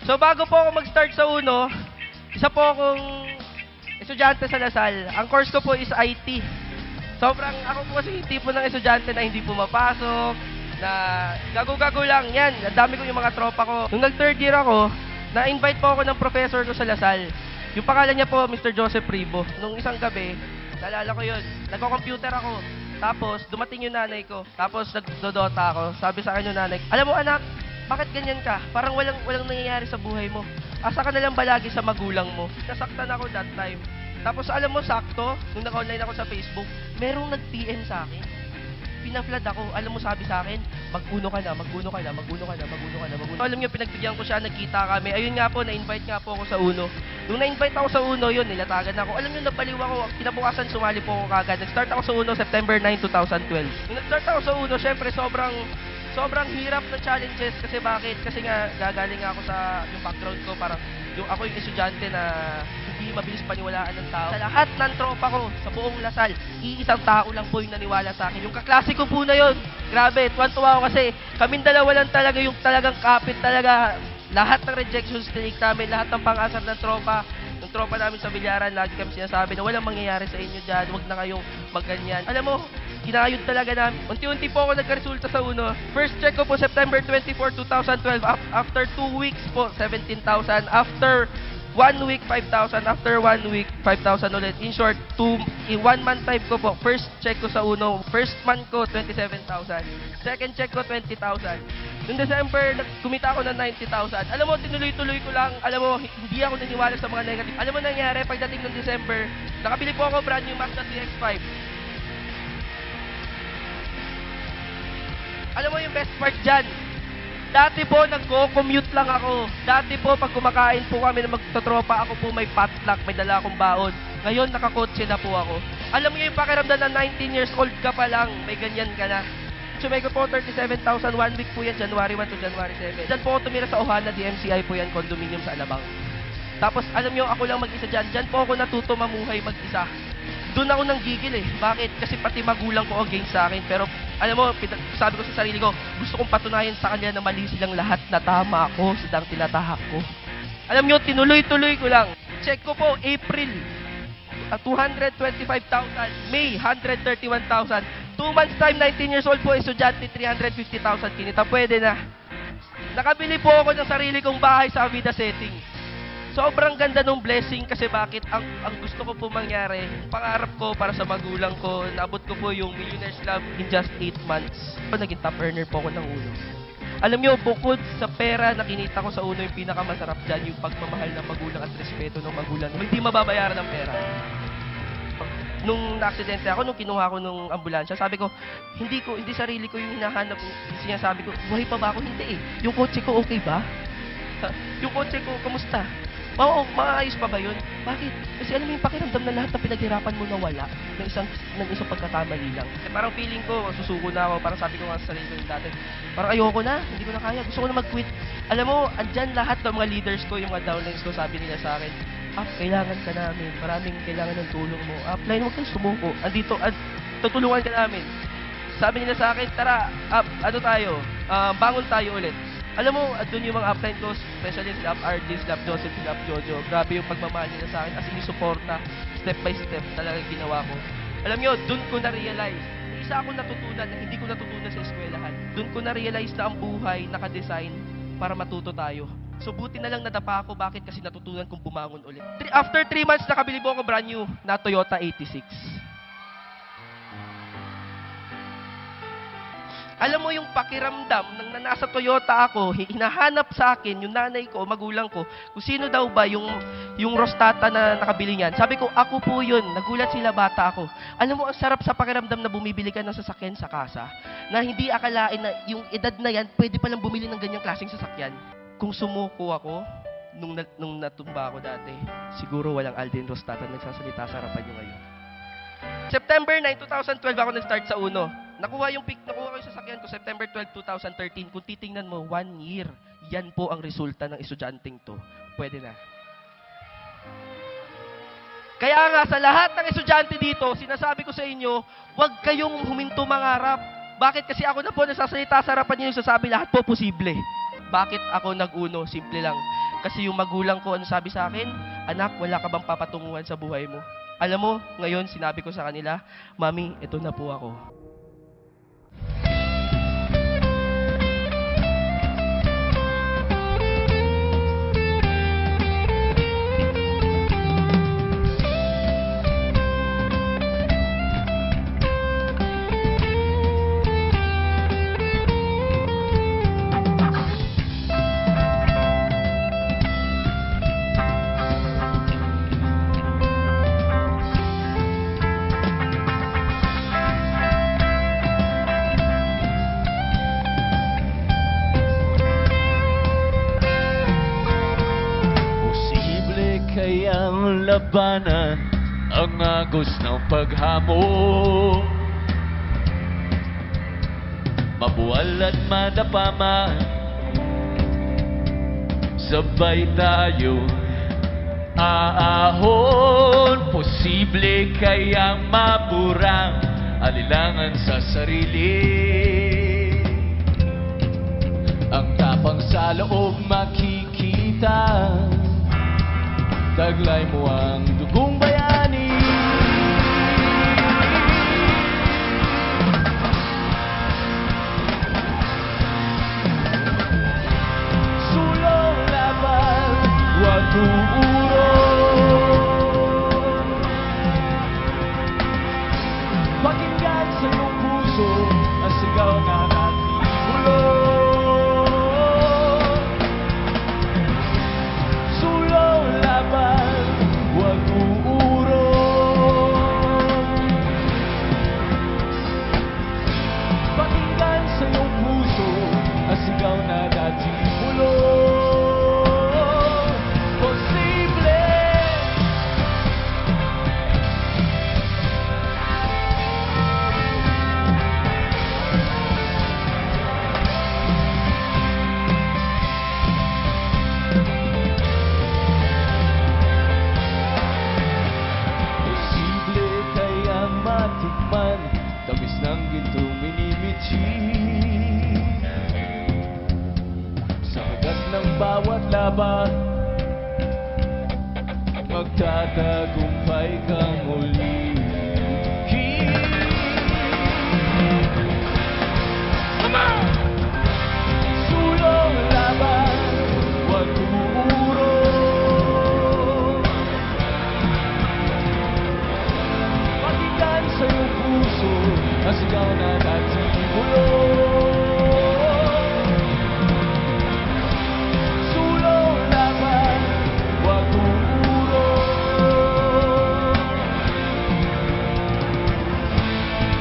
So bago po ako mag-start sa uno, isa po akong estudyante sa Lasal. Ang course ko po is IT. Sobrang ako po kasi yung tipo ng estudyante na hindi pumapasok, na gago-gago lang yan. Ang dami ko yung mga tropa ko. Nung nag-third year ako, na-invite po ako ng professor ko sa Lasal. Yung pangalan niya po, Mr. Joseph Pribo. Nung isang gabi, naalala ko yun, nagko-computer ako. Tapos, dumating yung nanay ko. Tapos, nagdodota ako. Sabi sa akin yung nanay, alam mo anak, bakit ganyan ka? Parang walang nangyayari sa buhay mo. Asa ka na lang ba lagi sa magulang mo? Nasaktan ako that time. Tapos, alam mo, sakto, nung naka-online ako sa Facebook, merong nag-PM sa akin. Pinaflad ako. Alam mo, sabi sa akin, mag-uno ka na, mag-uno ka na, mag-uno ka na, mag-uno ka na, mag-uno. Alam niyo, pinagbigyan ko siya, nagkita kami. Ayun nga po, na-invite nga po ako sa uno. Nung na-invite ako sa uno, yun, nilatagan ako. Alam niyo, napaliw ako. Kinabukasan, sumali po ako kagad. Nag-start ako sa uno, September 9, 2012. Nung nag-start ako sa uno, syempre, sobrang hirap ng challenges. Kasi bakit? Kasi nga, gagaling ako sa yung background ko, parang ako yung estudyante na hindi mabilis paniwalaan ng tao. Sa lahat ng tropa ko, sa buong Lasal, iisang tao lang po yung naniwala sa akin. Yung kaklase ko po na yun. Grabe, tuwan-tuwa ako kasi kaming dalawa lang talaga yung talagang kapit talaga. Lahat ng rejection streak namin, lahat ng pang-asar ng tropa, ng tropa namin sa Bilyaran, lagi kami sinasabi na walang mangyayari sa inyo dyan, huwag na kayong magganyan. Alam mo, kinayod talaga namin. Unti-unti po ako nagkaresulta sa uno. First check ko po September 24, 2012. After 2 weeks po, 17,000. After 1 week, 5,000. After 1 week, 5,000 ulit. In short, in 1 month time ko po, first check ko sa uno. First month ko, 27,000. Second check ko, 20,000. Noong December, kumita ako ng 90,000. Alam mo, tinuloy-tuloy ko lang. Alam mo, hindi ako naniwala sa mga negative. Alam mo nangyari, pagdating ng December, nakabili po ako brand new Mazda CX-5. Alam mo yung best part dyan? Dati po, nagko-commute lang ako. Dati po, pag kumakain po kami na magtotropa, ako po may potluck, may dala akong baon. Ngayon, nakakotse na po ako. Alam mo yung pakiramdam na 19 years old ka pa lang, may ganyan ka na. Sumay ko po, 37,000, 1 week po yan, January 1 to January 7. Diyan po ako tumira sa Ohana, DMCI po yan, condominium sa Alabang. Tapos, alam nyo, ako lang mag-isa dyan. Diyan po ako natuto mamuhay mag-isa. Doon ako nang gigil eh. Bakit? Kasi pati magulang ko against sa akin. Pero, alam mo, sabi ko sa sarili ko, gusto kong patunayan sa kanya na mali silang lahat na tama ako sa dang tinatahak ko. Alam nyo, tinuloy-tuloy ko lang. Check ko po, April, 225,000. May, 131,000. 2 months time, 19 years old po, estudyante, 350,000 kinita. Pwede na. Nakabili po ako ng sarili kong bahay sa Avida Settings. Sobrang ganda nung blessing kasi bakit ang gusto ko po mangyari, pangarap ko para sa magulang ko, naabot ko po yung Millionaire's Club in just 8 months. Naging top earner po ako ng uno. Alam nyo, bukod sa pera na kinita ko sa uno, yung pinakamasarap dyan, yung pagmamahal ng magulang at respeto ng magulang. Hindi mababayaran ng pera. Nung na-aksidente ako, nung kinuha ko nung ambulansya, sabi ko, hindi sarili ko yung hinahanap. Sinasabi ko, buhay pa ba ako? Hindi eh. Yung kotse ko, okay ba? Yung kotse ko, kamusta? Oo, maayos pa ba yun? Bakit? Kasi alam mo yung pakiramdam na lahat na pinaghirapan mo nawala ng isang pagkakamali lang. Eh, parang feeling ko, susuko na ako. Parang sabi ko nga sa sarili ko yung dati, parang ayoko na, hindi ko na kaya. Gusto ko na mag-quit. Alam mo, andyan lahat ng mga leaders ko, yung mga downlines ko, sabi nila sa akin, kailangan ka namin. Maraming kailangan ng tulong mo. Upline, huwag kang sumuko. Tutulungan ka namin. Sabi nila sa akin, tara, bangon tayo ulit. Alam mo, doon yung mga upline ko, especially sila RG, sila Joseph, sila Jojo. Grabe yung pagmamahal nila sa akin. As in, suporta, step by step talaga ginawa ko. Alam nyo, doon ko na-realize. Isa akong natutunan na hindi ko natutunan sa eskwelahan. Doon ko na-realize na ang buhay nakadesign para matuto tayo. So, buti na lang nadapa ako. Bakit? Kasi natutunan kong bumangon ulit. After 3 months, nakabili po ako brand new na Toyota 86. Alam mo yung pakiramdam nang nasa Toyota ako, hinahanap sa akin yung nanay ko, magulang ko, kung sino daw ba yung rostata na nakabili niyan. Sabi ko, ako po yun. Nagulat sila, bata ako. Alam mo, ang sarap sa pakiramdam na bumibili ka ng sasakyan sa kasa, na hindi akalain na yung edad na yan, pwede palang bumili ng ganyang klaseng sasakyan. Kung sumuko ako, nung natumba ako dati, siguro walang Alden Rostata nagsasalita sa harapan nyo ngayon. September 9, 2012 ako nag-start sa uno. Nakuha ko yung sasakyan ko September 12, 2013. Kung titingnan mo, 1 year. Yan po ang resulta ng estudyanteng to. Pwede na. Kaya nga, sa lahat ng estudyante dito, sinasabi ko sa inyo, huwag kayong huminto mangarap. Bakit? Kasi ako na po nagsasalita sa harapan niyo yung sasabi, lahat po posible. Bakit ako nag-uno? Simple lang. Kasi yung magulang ko, ano sabi sa akin? Anak, wala ka bang papatunguhan sa buhay mo? Alam mo, ngayon sinabi ko sa kanila, Mami, ito na po ako. Kayang labanan ang agos ng paghamon, mabuwal at madapa man, sabay tayo aahon. Posible kayang maburang alilangan sa sarili, ang tapang sa loob makikita, taglay mo ang dugong bayani. Sulong laban, huwag uurong. Pakinggan sa iyong puso ang sigaw na natibulong. Tamis ng gintong minimitsi, sa kagat ng bawat laban, magtatagumpay kang muli. Sulong laban, huwag uurong. Pakinggan sa iyong puso ang sigaw na natibulong. Sulong laban, huwag uurong.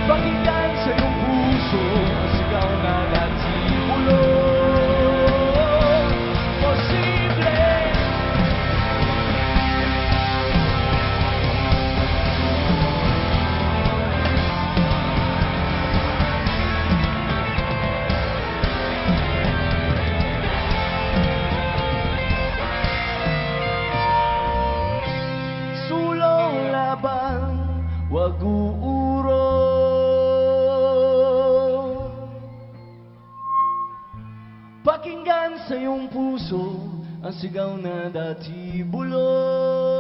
Pakinggan sa iyong puso ang sigaw na natibulong. Posible. Huwag uurong. Pakinggan sa iyong puso ang sigaw na dati bulong.